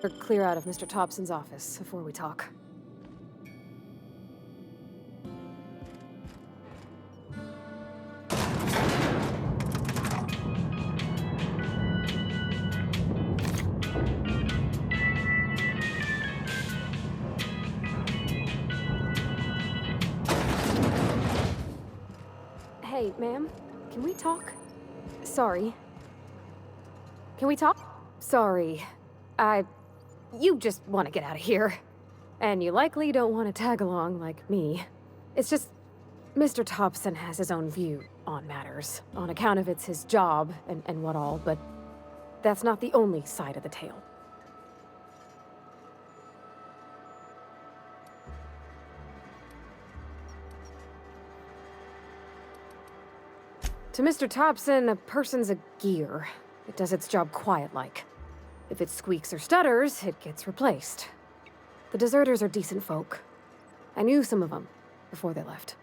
Or clear out of Mr. Thompson's office before we talk. Hey, ma'am, can we talk? Sorry. Can we talk? Sorry. You just want to get out of here. And you likely don't want to tag along like me. It's just, Mr. Thompson has his own view on matters, on account of it's his job and what all, but that's not the only side of the tale. To Mr. Thompson, a person's a gear. It does its job quiet-like. If it squeaks or stutters, it gets replaced. The deserters are decent folk. I knew some of them before they left.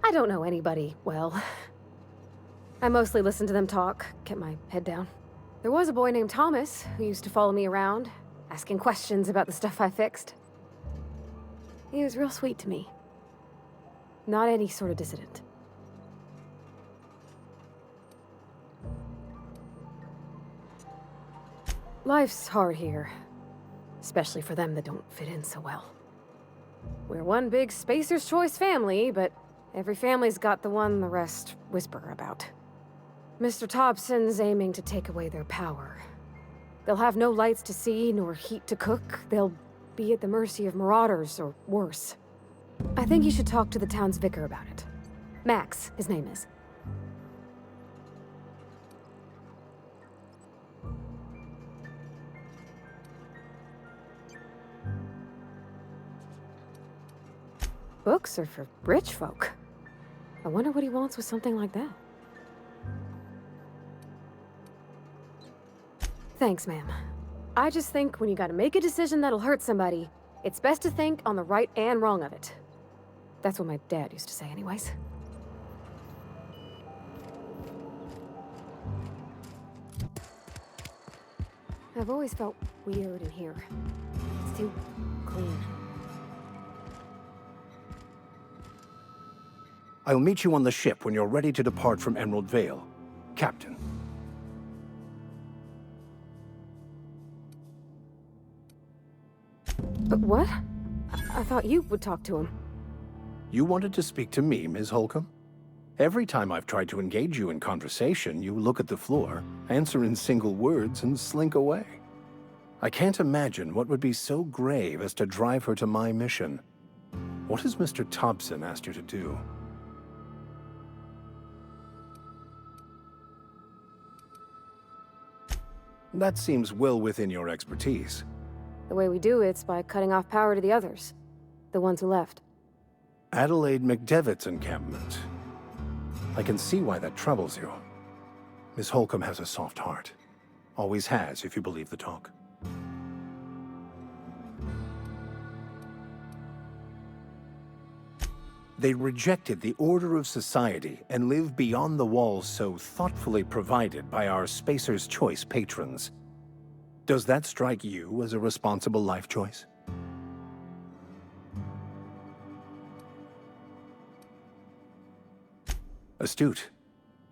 I don't know anybody well. I mostly listen to them talk, kept my head down. There was a boy named Thomas who used to follow me around, asking questions about the stuff I fixed. He was real sweet to me. Not any sort of dissident. Life's hard here. Especially for them that don't fit in so well. We're one big Spacer's Choice family, but every family's got the one the rest whisper about. Mr. Thompson's aiming to take away their power. They'll have no lights to see, nor heat to cook. They'll be at the mercy of marauders, or worse. I think you should talk to the town's vicar about it. Max, his name is. Books are for rich folk. I wonder what he wants with something like that. Thanks, ma'am. I just think when you gotta make a decision that'll hurt somebody, it's best to think on the right and wrong of it. That's what my dad used to say anyways. I've always felt weird in here. It's too clean. I'll meet you on the ship when you're ready to depart from Emerald Vale, Captain. But what? I thought you would talk to him. You wanted to speak to me, Ms. Holcomb? Every time I've tried to engage you in conversation, you look at the floor, answer in single words, and slink away. I can't imagine what would be so grave as to drive her to my mission. What has Mr. Thompson asked you to do? That seems well within your expertise. The way we do it's by cutting off power to the others. The ones who left. Adelaide McDevitt's encampment. I can see why that troubles you. Miss Holcomb has a soft heart. Always has, if you believe the talk. They rejected the order of society and live beyond the walls so thoughtfully provided by our Spacer's Choice patrons. Does that strike you as a responsible life choice? Astute.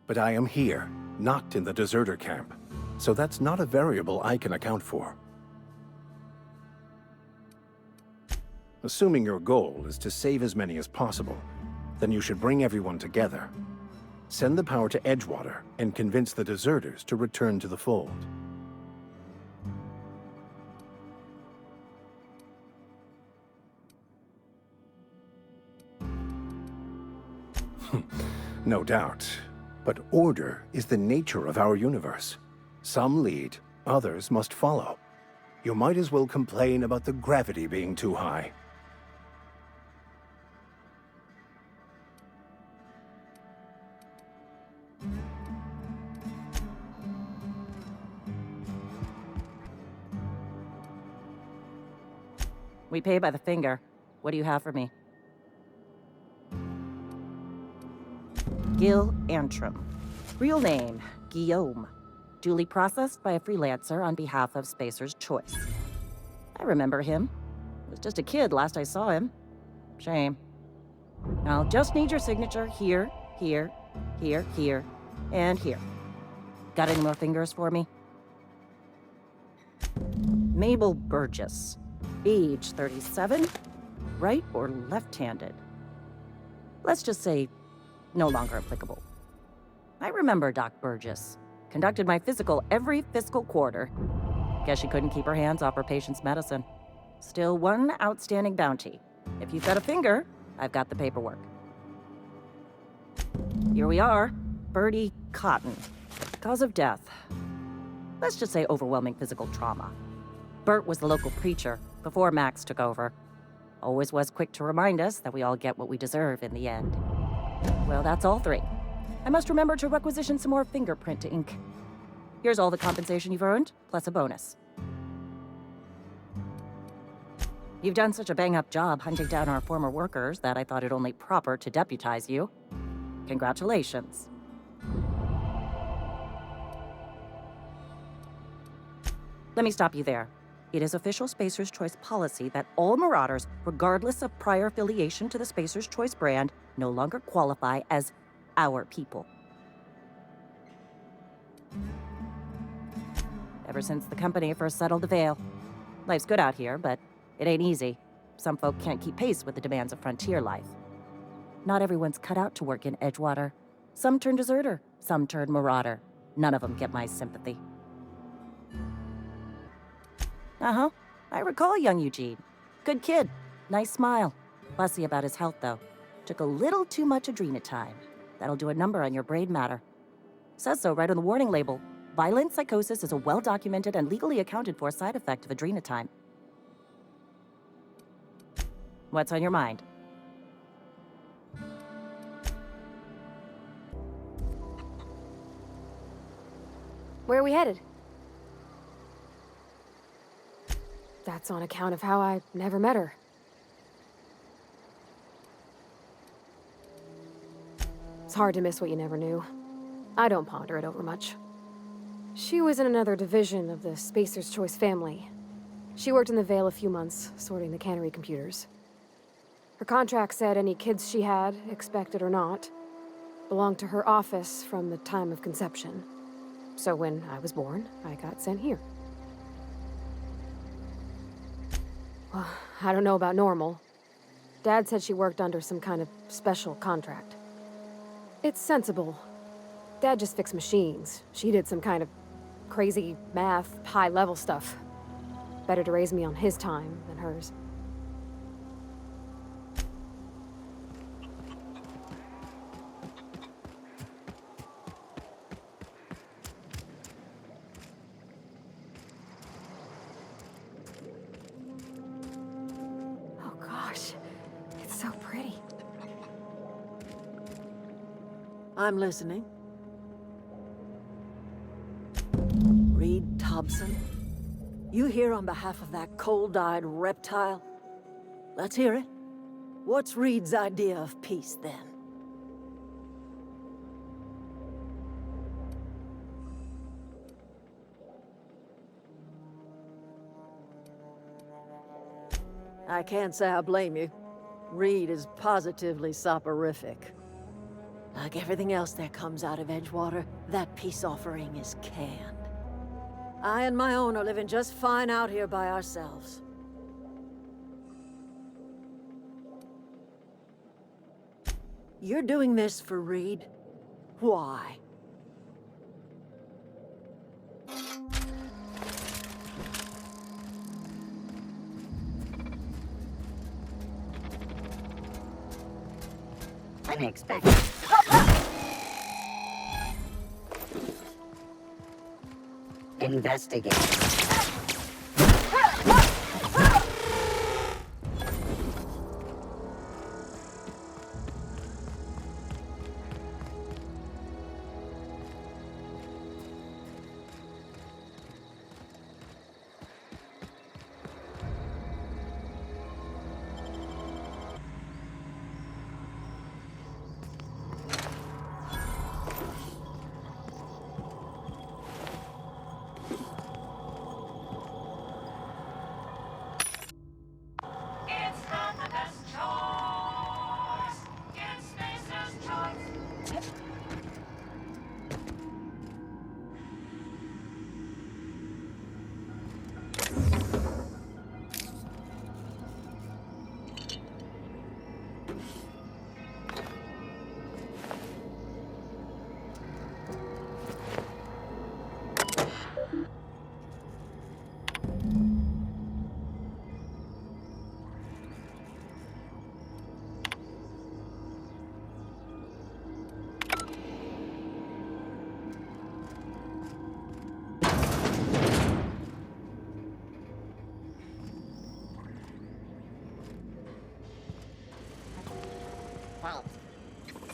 But I am here, not in the deserter camp, so that's not a variable I can account for. Assuming your goal is to save as many as possible, then you should bring everyone together. Send the power to Edgewater and convince the deserters to return to the fold. No doubt. But order is the nature of our universe. Some lead, others must follow. You might as well complain about the gravity being too high. We pay by the finger. What do you have for me? Gil Antrim. Real name, Guillaume. Duly processed by a freelancer on behalf of Spacer's Choice. I remember him. He was just a kid last I saw him. Shame. I'll just need your signature here, here, here, here, and here. Got any more fingers for me? Mabel Burgess. Age 37. Right or left-handed? Let's just say no longer applicable. I remember Doc Burgess. Conducted my physical every fiscal quarter. Guess she couldn't keep her hands off her patient's medicine. Still one outstanding bounty. If you've got a finger, I've got the paperwork. Here we are. Bertie Cotton. Cause of death. Let's just say overwhelming physical trauma. Bert was the local preacher before Max took over. Always was quick to remind us that we all get what we deserve in the end. Well, that's all three. I must remember to requisition some more fingerprint ink. Here's all the compensation you've earned, plus a bonus. You've done such a bang-up job hunting down our former workers that I thought it only proper to deputize you. Congratulations. Let me stop you there. It is official Spacer's Choice policy that all Marauders, regardless of prior affiliation to the Spacer's Choice brand, no longer qualify as our people. Ever since the company first settled the Veil. Life's good out here, but it ain't easy. Some folk can't keep pace with the demands of frontier life. Not everyone's cut out to work in Edgewater. Some turn deserter, some turn marauder. None of them get my sympathy. Uh-huh. I recall young Eugene. Good kid. Nice smile. Fussy about his health, though. Took a little too much adrenatime. That'll do a number on your brain matter. Says so right on the warning label. Violent psychosis is a well-documented and legally accounted for side effect of adrenatime. What's on your mind? Where are we headed? That's on account of how I never met her. It's hard to miss what you never knew. I don't ponder it over much. She was in another division of the Spacer's Choice family. She worked in the Veil a few months, sorting the cannery computers. Her contract said any kids she had, expected or not, belonged to her office from the time of conception. So when I was born, I got sent here. Well, I don't know about normal. Dad said she worked under some kind of special contract. It's sensible. Dad just fixed machines. She did some kind of crazy math, high-level stuff. Better to raise me on his time than hers. Oh gosh, it's so pretty. I'm listening. Reed Thompson? You here on behalf of that cold-eyed reptile? Let's hear it. What's Reed's idea of peace, then? I can't say I blame you. Reed is positively soporific. Like everything else that comes out of Edgewater, that peace offering is canned. I and my own are living just fine out here by ourselves. You're doing this for Reed? Why? Unexpected. Investigate.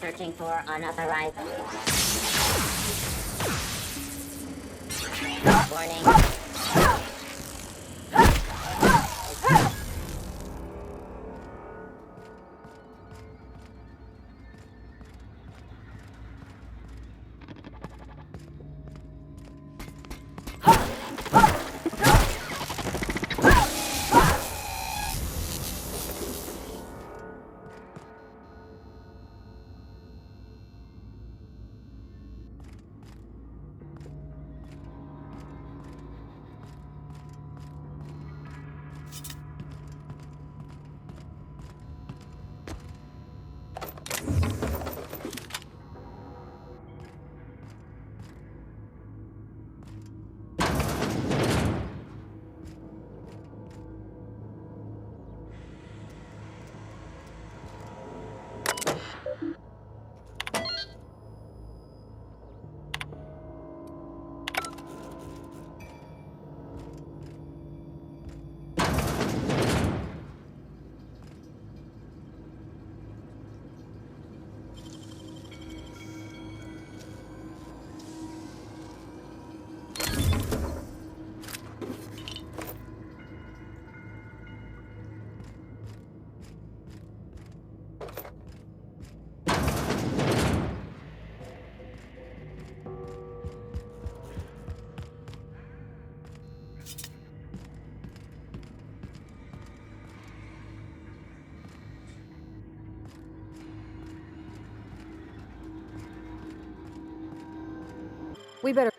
Searching for unauthorized. Warning. We better.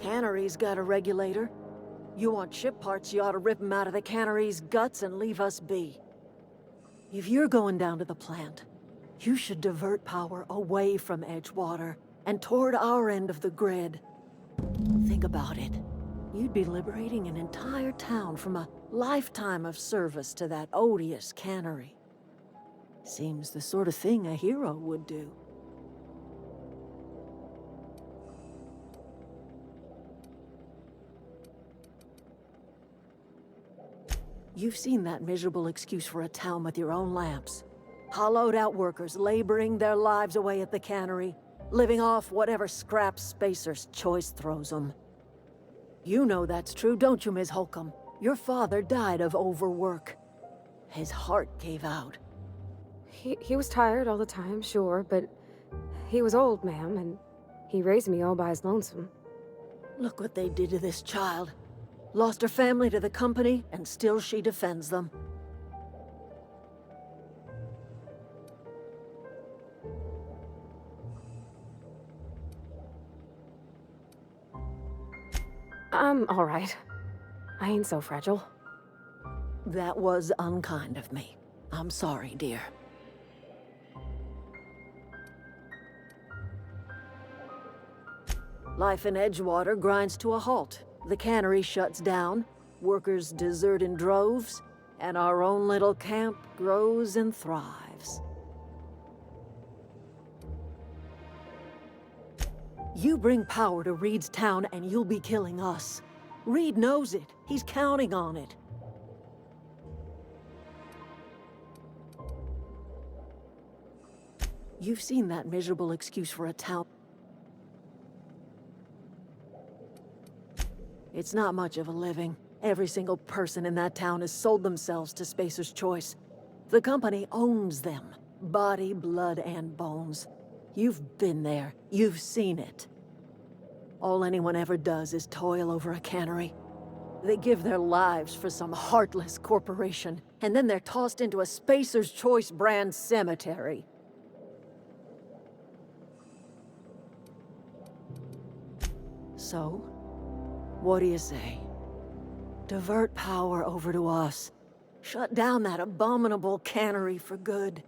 Cannery's got a regulator. You want ship parts, you ought to rip 'em out of the cannery's guts and leave us be. If you're going down to the plant, you should divert power away from Edgewater and toward our end of the grid. Think about it. You'd be liberating an entire town from a lifetime of service to that odious cannery. Seems the sort of thing a hero would do. You've seen that miserable excuse for a town with your own lamps. Hollowed out workers laboring their lives away at the cannery, living off whatever scrap Spacer's choice throws them. You know that's true, don't you, Ms. Holcomb? Your father died of overwork. His heart gave out. He was tired all the time, sure, but he was old, ma'am, and he raised me all by his lonesome. Look what they did to this child. Lost her family to the company, and still she defends them. I'm all right. I ain't so fragile. That was unkind of me. I'm sorry, dear. Life in Edgewater grinds to a halt. The cannery shuts down, workers desert in droves, and our own little camp grows and thrives. You bring power to Reed's town and you'll be killing us. Reed knows it. He's counting on it. You've seen that miserable excuse for a town. It's not much of a living. Every single person in that town has sold themselves to Spacer's Choice. The company owns them. Body, blood, and bones. You've been there. You've seen it. All anyone ever does is toil over a cannery. They give their lives for some heartless corporation, and then they're tossed into a Spacer's Choice brand cemetery. So, what do you say? Divert power over to us. Shut down that abominable cannery for good.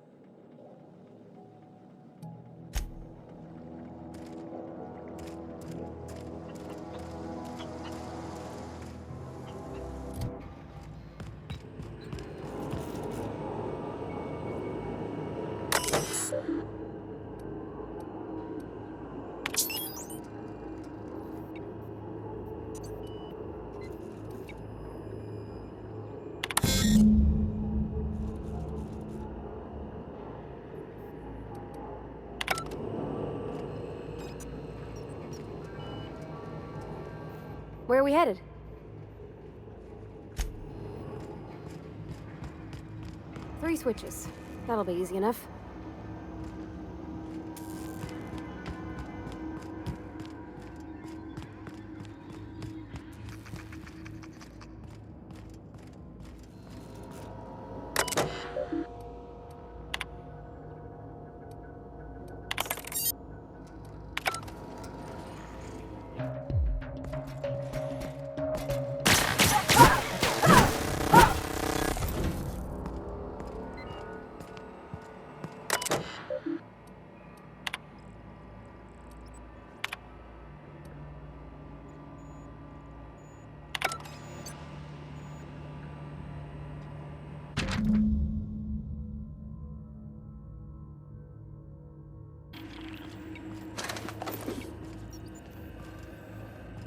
Where are we headed? Three switches. That'll be easy enough.